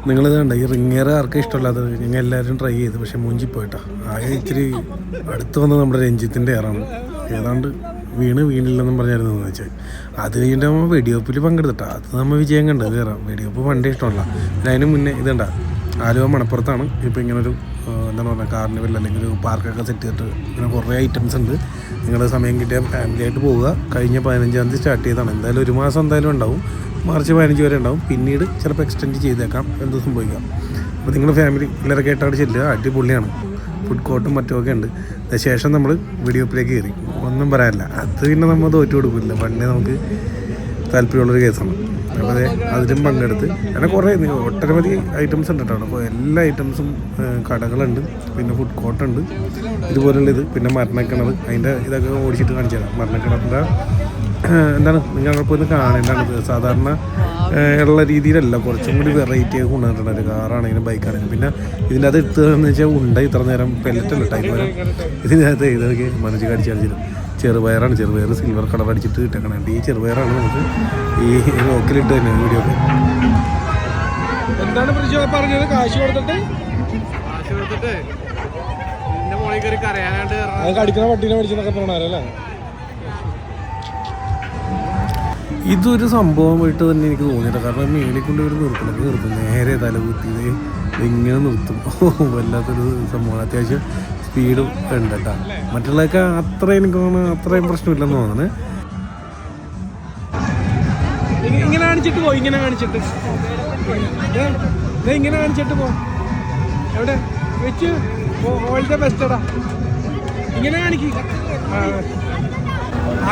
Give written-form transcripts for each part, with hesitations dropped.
നിങ്ങളിത് കണ്ട ഈ റിങ്ങേറ് ആർക്കും ഇഷ്ടമല്ലാത്തത് ഞങ്ങൾ എല്ലാവരും ട്രൈ ചെയ്തു. പക്ഷെ മൂഞ്ചി പോയിട്ടാ. ആകെ ഇച്ചിരി അടുത്ത് വന്നത് നമ്മുടെ രഞ്ജിത്തിൻ്റെ എയറാണ്. ഏതാണ്ട് വീണില്ലെന്നും പറഞ്ഞായിരുന്നു വെച്ചാൽ അത് കഴിഞ്ഞിട്ട് നമ്മൾ വെടിവെപ്പിൽ പങ്കെടുത്തിട്ടാ. അത് നമ്മൾ വിജയം കണ്ടത് കയറാം. വെടിവെപ്പ് പണ്ടേ ഇഷ്ടമല്ല. അതിന് മുന്നേ ഇതണ്ട ആലുവ മണപ്പുറത്താണ് ഇപ്പോൾ ഇങ്ങനൊരു എന്താണ് പറയുക കാർണിവൽ അല്ലെങ്കിൽ ഒരു പാർക്കൊക്കെ സെറ്റ് ചെയ്തിട്ട് ഇങ്ങനെ കുറേ ഐറ്റംസ് ഉണ്ട്. നിങ്ങളുടെ സമയം കിട്ടിയാൽ ഫാമിലിയായിട്ട് പോവുക. കഴിഞ്ഞ 15-ാം തീയതി സ്റ്റാർട്ട് ചെയ്തതാണ്. എന്തായാലും ഒരു മാസം എന്തായാലും ഉണ്ടാവും. മാർച്ച് 15 വരെ ഉണ്ടാവും. പിന്നീട് ചിലപ്പോൾ എക്സ്റ്റെൻഡ് ചെയ്തേക്കാം, എന്ത് സംഭവിക്കാം. അപ്പോൾ നിങ്ങളുടെ ഫാമിലി എല്ലാവരൊക്കെ ആയിട്ട് അവിടെ ചെല്ലുക. അടിപൊളിയാണ്. ഫുഡ് കോർട്ടും മറ്റുമൊക്കെ ഉണ്ട്. ശേഷം നമ്മൾ വെടിവെപ്പിലേക്ക് കയറി. ഒന്നും പറയാനില്ല. അത് പിന്നെ നമ്മൾ തോറ്റു കൊടുക്കില്ല. പണ്ടേ നമുക്ക് താല്പര്യമുള്ളൊരു കേസാണ്. അപ്പോൾ അതിലും പങ്കെടുത്ത് അങ്ങനെ കുറേ ഒട്ടനവധി ഐറ്റംസ് ഉണ്ട് കേട്ടോ. അപ്പോൾ എല്ലാ ഐറ്റംസും കടകളുണ്ട്, പിന്നെ ഫുഡ് കോർട്ടുണ്ട്, ഇതുപോലുള്ള ഇത്, പിന്നെ മരണക്കിണർ. അതിൻ്റെ ഇതൊക്കെ ഓടിച്ചിട്ട് കാണിച്ചു തരാം. മരണക്കിണറിൻ്റെ എന്താണ് നിങ്ങൾക്ക് പോയി കാണേണ്ടത്. സാധാരണ ഉള്ള രീതിയിലല്ല, കുറച്ചും കൂടി വെറൈറ്റി ഒക്കെ കൊണ്ടുവന്നിട്ടുണ്ട്. കാറാണെങ്കിലും ബൈക്കാണെങ്കിലും. പിന്നെ ഇതിൻ്റെ അത് എടുത്തതെന്ന് വെച്ചാൽ ഇത്ര നേരം പെല്ലറ്റല്ല ടൈപ്പ് വരാം. ഇതിനകത്ത് ഇതൊക്കെ മനസ്സിൽ കടിച്ചടിച്ചിരും. ചെറുപയറാണ്. ചെറുപയർ സിൽവർ കളർ അടിച്ചിട്ട് ഇട്ടേക്കണുണ്ട്. ഈ ചെറുപയറാണ് നമുക്ക് ഈ റോക്കിലിട്ട് തന്നെ വീഡിയോ ഒക്കെ. എന്താണ് പറഞ്ഞത്? കാശ് കൊടുത്തിട്ട് കടിക്കുന്ന പട്ടീനെ മേടിച്ചെന്നൊക്കെ പറഞ്ഞാലേ. ഇതൊരു സംഭവമായിട്ട് തന്നെ എനിക്ക് തോന്നിയില്ല. കാരണം മേളിൽ കൊണ്ട് ഒരു നിർത്തും നേരെ തലകുത്തി ഇങ്ങനെ നിർത്തും. വല്ലാത്തൊരു സംഭവമാണ്. അത്യാവശ്യം സ്പീഡും ഉണ്ട് കേട്ടോ. മറ്റുള്ളതൊക്കെ അത്ര എനിക്ക് തോന്നുന്നു അത്രയും പ്രശ്നമില്ലെന്ന് തോന്നുന്നത്. ഇങ്ങനെ കാണിച്ചിട്ട് പോ. ഇങ്ങനെ കാണിച്ചിട്ട് പോ. എവിടെ വെച്ച് ഓൾ ദ ബെസ്റ്റടാ. ഇങ്ങനെ കാണിക്കുക.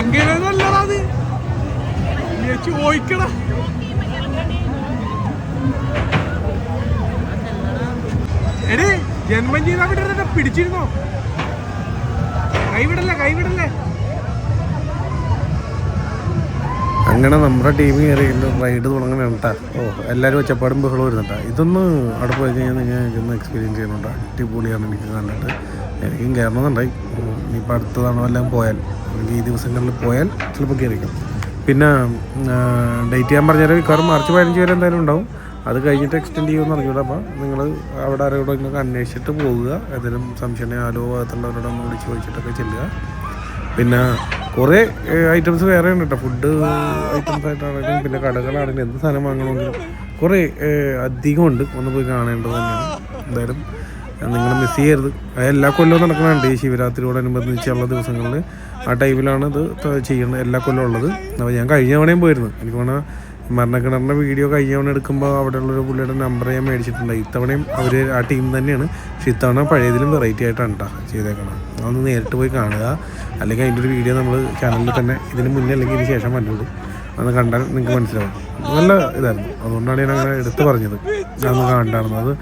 അങ്ങനെ നല്ലതാ. അത് ചോദിക്കട. എടേ ജന്മം ചെയ്താ വിടരുത്. പിടിച്ചിരുന്നോ? കൈവിടല്ലേ. അങ്ങനെ നമ്മുടെ ടീം കയറി റൈഡ് തുടങ്ങണം കേട്ടാ. എല്ലാവരും ഒച്ചപ്പാടും ബഹളം വരുന്നുണ്ടാ. ഇതൊന്ന് അവിടെ പോയി കഴിഞ്ഞാൽ നിങ്ങൾ ഇതൊന്ന് എക്സ്പീരിയൻസ് ചെയ്യുന്നുണ്ട്. അടിപൊളിയാണ്. എനിക്ക് കണ്ടിട്ട് എനിക്കും കയറണമെന്നുണ്ടായി. ഇനിയിപ്പോൾ അടുത്തതാണോ എല്ലാം പോയാൽ, അല്ലെങ്കിൽ ഈ ദിവസങ്ങളിൽ പോയാൽ ചിലപ്പോൾ കയറിക്കും. പിന്നെ ഡേറ്റ് ഞാൻ പറഞ്ഞാൽ മിക്കവാറും മാർച്ച് 15 വരെ എന്തായാലും ഉണ്ടാവും. അത് കഴിഞ്ഞിട്ട് എക്സ്റ്റെൻഡ് ചെയ്യുമെന്ന് അറിഞ്ഞൂടാ. അപ്പോൾ നിങ്ങൾ അവിടെ ആരോടെങ്കിലും അന്വേഷിച്ചിട്ട് പോകുക. ഏതെങ്കിലും സംശയം ആലുവ ഭാഗത്തുള്ളവരോടൊന്ന് വിളിച്ച് ചോദിച്ചിട്ടൊക്കെ ചെല്ലുക. പിന്നെ കുറേ ഐറ്റംസ് വേറെ ഉണ്ട് കേട്ടോ. ഫുഡ് ഐറ്റംസ് ആയിട്ടാണെങ്കിലും പിന്നെ കടകളാണെങ്കിലും എന്ത് സാധനം വാങ്ങണമെങ്കിലും കുറേ അധികമുണ്ട്. ഒന്ന് പോയി കാണേണ്ടത് തന്നെയാണ്. എന്തായാലും നിങ്ങൾ മിസ് ചെയ്യരുത്. എല്ലാ കൊല്ലവും നടക്കുന്നുണ്ട്. ഈ ശിവരാത്രിയോടനുബന്ധിച്ചുള്ള ദിവസങ്ങളിൽ ആ ടൈമിലാണ് ഇത് ചെയ്യുന്നത്. എല്ലാ കൊല്ലവും ഉള്ളത്. അപ്പോൾ ഞാൻ കഴിഞ്ഞ തവണയും പോയിരുന്നു. എനിക്ക് വേണം മരണക്കിണറിൻ്റെ വീഡിയോ കഴിഞ്ഞ തവണ എടുക്കുമ്പോൾ അവിടെയുള്ളൊരു പുള്ളിയുടെ നമ്പർ ഞാൻ മേടിച്ചിട്ടുണ്ട്. ഇത്തവണയും അവർ ആ ടീം തന്നെയാണ്. പക്ഷേ ഇത്തവണ പഴയതിലും വെറൈറ്റി ആയിട്ടാണ് കേട്ടോ ചെയ്തേക്കണം. അതൊന്ന് നേരിട്ട് പോയി കാണുക. അല്ലെങ്കിൽ അതിൻ്റെ ഒരു വീഡിയോ നമ്മൾ ചാനലിൽ തന്നെ ഇതിന് മുന്നേ അല്ലെങ്കിൽ ഇതിന് ശേഷം വന്നിട്ടുണ്ട്. അന്ന് കണ്ടാൽ നിങ്ങൾക്ക് മനസ്സിലാവും. നല്ല ഇതായിരുന്നു. അതുകൊണ്ടാണ് ഞാൻ അങ്ങനെ എടുത്ത് പറഞ്ഞത്. അന്ന് കാണണ്ടാണെന്ന്. അത്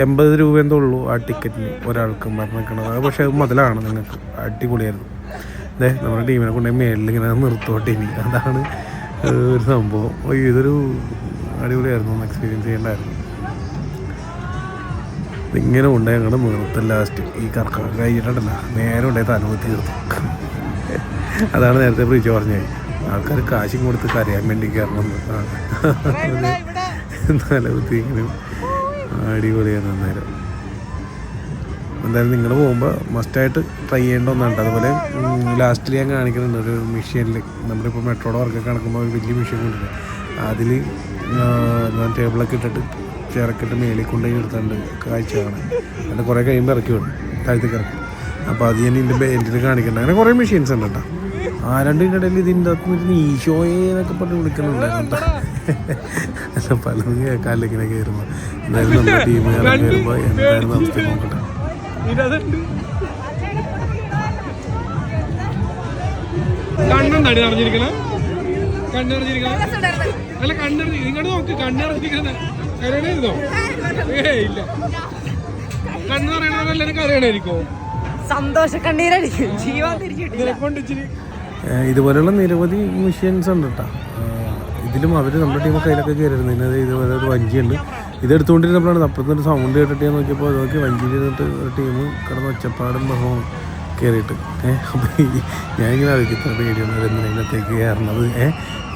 80 രൂപ എന്തോ ഉള്ളൂ ആ ടിക്കറ്റിന് ഒരാൾക്ക് മരണക്കിണർ. പക്ഷേ അത് മുതലാണ് നിങ്ങൾക്ക്. അടിപൊളിയായിരുന്നു. നമ്മുടെ ടീമിനെ കൊണ്ടുപോയി മേളിൽ ഇങ്ങനെ നിർത്തോട്ടെ. ഇനി അതാണ് ഒരു സംഭവം. ഇതൊരു അടിപൊളിയായിരുന്നു. ഒന്ന് എക്സ്പീരിയൻസ് ചെയ്യേണ്ടായിരുന്നു. ഇങ്ങനെ ഉണ്ടായി ഞങ്ങളുടെ നിർത്തം. ലാസ്റ്റ് ഈ കറക്കം കഴിഞ്ഞിട്ടുണ്ടല്ല നേരെ ഉണ്ടായി തലകുത്തി തീർത്തു. അതാണ് നേരത്തെ പ്രീച്ച പറഞ്ഞത്. ആൾക്കാർ കാശും കൊടുത്ത് കരയാൻ വേണ്ടി കയറണം. തലകുത്തി ഇങ്ങനെ അടിപൊളിയാണ്. അന്നേരം എന്തായാലും നിങ്ങൾ പോകുമ്പോൾ മസ്റ്റായിട്ട് ട്രൈ ചെയ്യേണ്ട ഒന്നാണ്. അതുപോലെ ലാസ്റ്റിൽ ഞാൻ കാണിക്കുന്നുണ്ട് ഒരു മെഷീനിൽ. നമ്മളിപ്പോൾ മെട്രോയുടെ വർക്കൊക്കെ നടക്കുമ്പോൾ ഒരു വലിയ മെഷീൻ കൊണ്ടില്ല. അതിൽ ടേബിളൊക്കെ ഇട്ടിട്ട് ചിറക്കിട്ട് മേളിൽ കൊണ്ടുപോയി എടുത്തുകൊണ്ട് കാഴ്ച കാണാൻ. അതിൻ്റെ കുറേ കഴിയുമ്പോൾ ഇറക്കി വിടും, താഴത്തേക്ക് ഇറക്കും. അപ്പോൾ അത് ഞാൻ ഇതിൻ്റെ എൻഡിൽ കാണിക്കുന്നുണ്ട്. അങ്ങനെ കുറേ മെഷീൻസ് ഉണ്ട് കേട്ടോ. രണ്ടിൻ്റെ ഇടയിൽ ഇതിൻ്റെ അകത്ത് ഈശോയെ എന്നൊക്കെ പറഞ്ഞ് വിളിക്കുന്നുണ്ടായിരുന്നു കേട്ടോ. പലതും കേൾക്കാമല്ലോ ഇങ്ങനെ കയറുമ്പോൾ. എന്തായാലും നമ്മുടെ ടീം കയറുമ്പോൾ എന്തായാലും അവസ്ഥ നോക്കട്ടെ. കണ്ണുണ്ടാടി നിറഞ്ഞിരിക്കണ. അല്ല കണ്ണറിഞ്ഞ് ഇങ്ങോട്ട് നോക്ക്. കണ്ണറിഞ്ഞിരിക്കണ കരയണായിരുന്നോ? ഇല്ല. കണ്ണ് പറയണതെല്ലാരും കരയണായിരിക്കോ? സന്തോഷ കണ്ണീരടിക്കും. ജീവൻ തിരിച്ചിട്ടില്ല. ഇതുപോലെയുള്ള നിരവധി മെഷീൻസ് ഉണ്ട് കേട്ടോ. ഇതിലും അവർ നമ്മുടെ ടീം കയ്യിലൊക്കെ കയറിയിരുന്നു. ഇതിനകത്ത് ഇതുപോലെ ഒരു വഞ്ചിയുണ്ട്. ഇതെടുത്തുകൊണ്ടിരുന്നപ്പോഴാണ് അപ്പുറത്തൊരു സൗണ്ട് കേട്ടിട്ട് ഞാൻ നോക്കിയപ്പോൾ നോക്കി വഞ്ചിയിൽ ഇരുന്നിട്ട് ഒരു ടീം കിടന്ന് ഒച്ചപ്പാടും ബഹവും കയറിയിട്ട്. അപ്പോൾ ഞാനിങ്ങനെ ആലോചിക്കുന്ന പേടിയാണ് എന്തിനകത്തേക്ക് കയറണത്.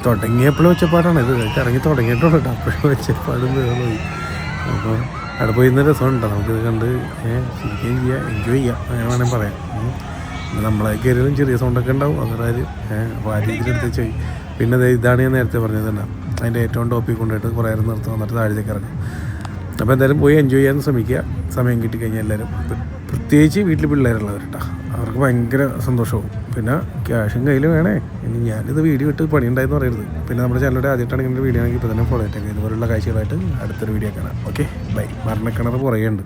തുടങ്ങിയപ്പോഴും ഒച്ചപ്പാടാണ്. ഇത് ഇറങ്ങി തുടങ്ങിയിട്ടുള്ളൂ കേട്ടോ. അപ്പോഴും ഒച്ചപ്പാടും ബഹളമായി. അപ്പോൾ അവിടെ പോയി ഇന്ന് രസമുണ്ട്, നമുക്കിത് കണ്ട് ശരിക്കും ചെയ്യാം, എൻജോയ് ചെയ്യാം, അങ്ങനെ വേണമെങ്കിൽ പറയാം. നമ്മളെ കയറിയാലും ചെറിയ സൗണ്ടൊക്കെ ഉണ്ടാവും, അതൊരു അപ്പോൾ ആ രീതിയിൽ എടുത്ത് ചെയ്യും. പിന്നെ ഇതാണ് ഞാൻ നേരത്തെ പറഞ്ഞത് തന്നെ, അതിൻ്റെ ഏറ്റവും ടോപ്പിൽ കൊണ്ടുപോയിട്ട് കുറേ നേരം നിർത്തും, എന്നിട്ട് താഴത്തേക്ക് ഇറങ്ങും. അപ്പോൾ എന്തായാലും പോയി എൻജോയ് ചെയ്യാൻ ശ്രമിക്കുക, സമയം കിട്ടിക്കഴിഞ്ഞാൽ എല്ലാവരും. പ്രത്യേകിച്ച് വീട്ടിൽ പിള്ളേരുള്ളവർ കേട്ടോ, അവർക്ക് ഭയങ്കര സന്തോഷവും. പിന്നെ ക്യാഷും കയ്യിൽ വേണേ. ഇനി ഞാനിത് വീഡിയോ ഇട്ട് പണിയുണ്ടായെന്ന് പറയരുത്. പിന്നെ നമ്മുടെ ചാനലിലൂടെ ആദ്യമായിട്ടാണെങ്കിൽ വീഡിയോ ആണെങ്കിൽ ഇപ്പോൾ തന്നെ ഫോളോ ചെയ്തേക്കാം. ഇതുപോലുള്ള കാഴ്ചകളായിട്ട് അടുത്തൊരു വീഡിയോ കാണാം. Okay, by. മരണക്കിണർ പുറകെ ഉണ്ട്.